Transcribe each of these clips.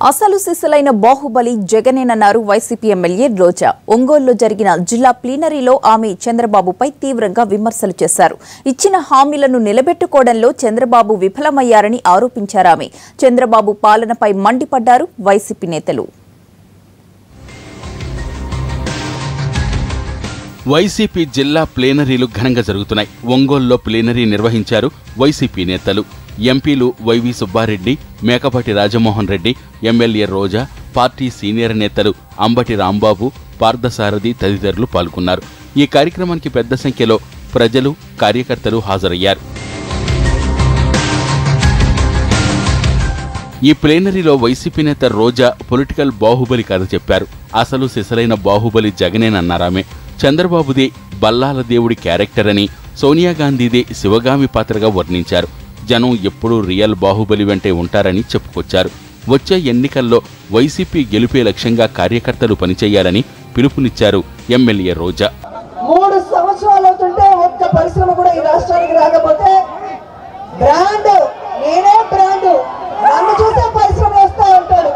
అసలు సిసలైన Baahubali జగనేనన్నారు YCP MLA రోజా. ఒంగోలులో జరిగిన జిల్లా ప్లీనరీలో ఆమె చంద్రబాబుపై తీవ్రంగా విమర్శలు చేశారు. ఇచ్చిన హామీలను నిలబెట్టుకోవడంలో చంద్రబాబు విఫలమయ్యారని ఆరోపించారామె. చంద్రబాబు పాలనపై మండిపడ్డారు వైసీపీ నేతలు. వైసీపీ జిల్లా ప్లీనరీలు ఘనంగా జరుగుతున్నాయి. ఒంగోలులో ప్లీనరీ నిర్వహించారు వైసీపీ నేతలు. ఎంపీలు వైవి సుబ్బారెడ్డి, మేకపాటి రాజమోహన్ రెడ్డి, ఎమ్మెల్యే రోజా, పార్టీ సీనియర్ నేతలు అంబటి రాంబాబు, పార్థసారథి తదితరులు పాల్గొన్నారు. ఈ కార్యక్రమానికి పెద్ద సంఖ్యలో ప్రజలు, కార్యకర్తలు హాజరయ్యారు. ఈ ప్లీనరీలో వైసీపీ నేత రోజా పొలిటికల్ బాహుబలి కథ చెప్పారు. అసలు సిసలైన బాహుబలి జగనేనన్నారామె. చంద్రబాబుదే బల్లాల దేవుడి క్యారెక్టర్ అని, సోనియాగాంధీదే శివగామి పాత్రగా వర్ణించారు. జనం ఎప్పుడూ రియల్ బాహుబలి వెంటే ఉంటారని చెప్పుకొచ్చారు. వచ్చే ఎన్నికల్లో వైసీపీ గెలుపే లక్ష్యంగా కార్యకర్తలు పనిచేయాలని పిలుపునిచ్చారు ఎమ్మెల్యే రోజా. 3 సంవత్సరాలు అవుతుంటే ఒక్క పరిశ్రమ కూడా ఈ రాష్ట్రానికి రాకపోతే బ్రాండ్ నేనే బ్రాండ్ నన్ను చూసే పరిశ్రమ వస్తా ఉంటాడు.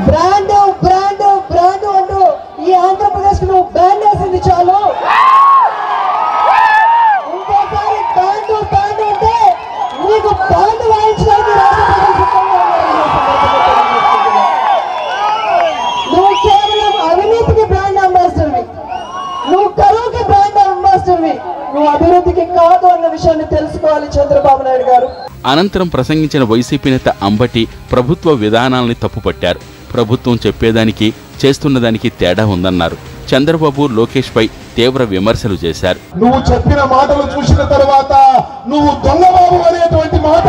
బ్రాండ్ బ్రాండ్ బ్రాండ్ అంటూ ఈ ఆంధ్రప్రదేశ్ నువ్వు బ్రాండ్ వేసింది చాలు. ఇంకోసారి బ్రాండ్ బ్రాండ్ అంటే నీకు బ్రాండ్ వాయించడానికి నువ్వు కేవలం అవినీతికి బ్రాండ్ అంబాసిడర్వి, నువ్వు కరువుకి బ్రాండ్ అంబాసిడర్వి, నువ్వు అభివృద్ధికి కాదు అన్న విషయాన్ని తెలుసుకోవాలి చంద్రబాబు నాయుడు గారు. అనంతరం ప్రసంగించిన వైసీపీ నేత అంబటి ప్రభుత్వ విధానాల్ని తప్పుపట్టారు. ప్రభుత్వం చెప్పేదానికి చేస్తున్నదానికి తేడా ఉందన్నారు. చంద్రబాబు, లోకేష్ పై తీవ్ర విమర్శలు చేశారు. నువ్వు చెప్పిన మాటలు చూసిన తర్వాత నువ్వు దొంగబాబు అనేటువంటి మాట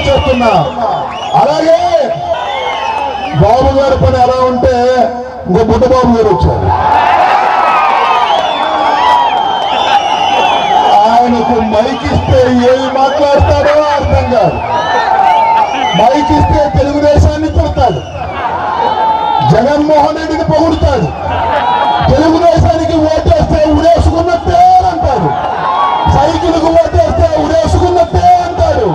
చేస్తున్నా. అలాగే బాబు గారి పని ఎలా ఉంటే ఇంకో బుద్ధబాబు గారు వచ్చారు. ఆయనకు మైక్ ఇస్తే ఏమి మాట్లాడతాడో అర్థం కాదు. మైక్ ఇస్తే తెలుగుదేశాన్ని తిడతాడు, జగన్మోహన్ రెడ్డిని పొగుడుతాడు, తెలుగుదేశానికి ఓటేస్తే ఉడేసుకున్నట్టే అంటాడు, సైకిల్కు ఓటేస్తే ఉడేసుకున్నట్టే అంటాడు.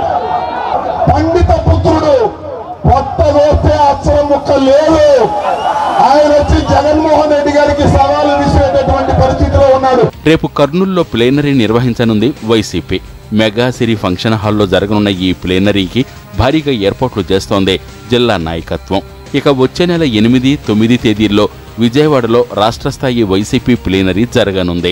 పండిత పుత్రుడు కొత్త వేస్తే అక్షరం ముక్క లేదు. ఆయన వచ్చి జగన్మోహన్ రెడ్డి గారికి సవాలు విసిరేటటువంటి పరిస్థితిలో ఉన్నాడు. రేపు కర్నూలులో ప్లీనరీ నిర్వహించనుంది వైసీపీ. మెగా సిరి ఫంక్షన్ హాల్లో జరగనున్న ఈ ప్లీనరీకి భారీగా ఏర్పాట్లు చేస్తోంది జిల్లా నాయకత్వం. ఇక వచ్చే నెల 8, 9 తేదీల్లో విజయవాడలో రాష్ట్రస్థాయి వైసీపీ ప్లీనరీ జరగనుంది.